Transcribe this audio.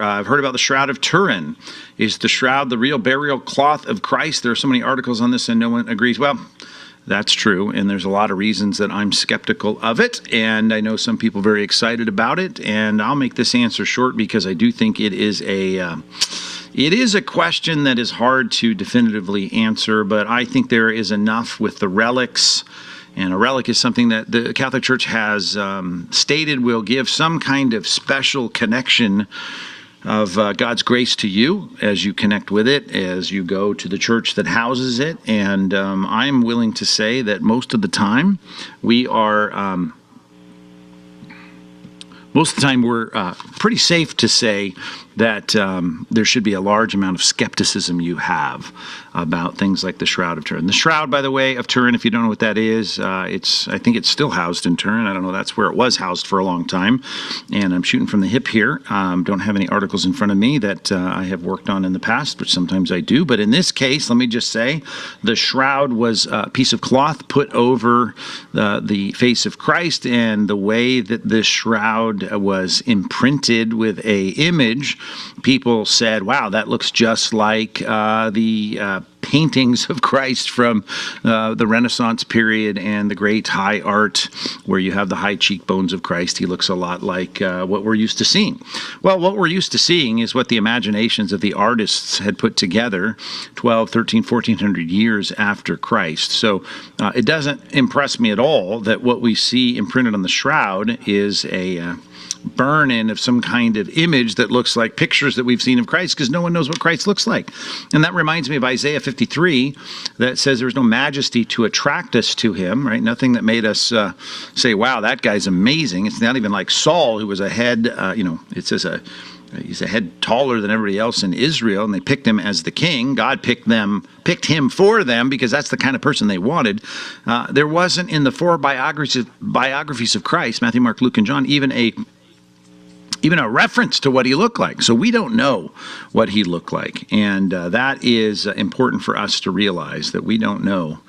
I've heard about the Shroud of Turin. Is the shroud the real burial cloth of Christ? There are so many articles on this and no one agrees. Well, that's true, and there's a lot of reasons that I'm skeptical of it, and I know some people very excited about it, and I'll make this answer short because I do think it is a question that is hard to definitively answer, but I think there is enough with the relics. And a relic is something that the Catholic Church has stated will give some kind of special connection of God's grace to you as you connect with it, as you go to the church that houses it. And I'm willing to say that most of the time we're pretty safe to say that there should be a large amount of skepticism you have about things like the Shroud of Turin. The Shroud, by the way, of Turin, if you don't know what that is, I think it's still housed in Turin. I don't know, that's where it was housed for a long time. And I'm shooting from the hip here. Don't have any articles in front of me that I have worked on in the past, which sometimes I do. But in this case, let me just say, the shroud was a piece of cloth put over the face of Christ, and the way that this shroud was imprinted with a image, people said, wow, that looks just like the paintings of Christ from the Renaissance period and the great high art where you have the high cheekbones of Christ. He looks a lot like what we're used to seeing. Well, what we're used to seeing is what the imaginations of the artists had put together 12, 13, 1400 years after Christ. So it doesn't impress me at all that what we see imprinted on the shroud is a burn-in of some kind of image that looks like pictures that we've seen of Christ, because no one knows what Christ looks like. And that reminds me of Isaiah 53 that says there was no majesty to attract us to him, right? Nothing that made us say, wow, that guy's amazing. It's not even like Saul, who was a head, it says he's a head taller than everybody else in Israel, and they picked him as the king. God picked him for them because that's the kind of person they wanted. There wasn't in the four biographies of Christ, Matthew, Mark, Luke, and John, even a reference to what he looked like. So we don't know what he looked like. And that is important for us to realize, that we don't know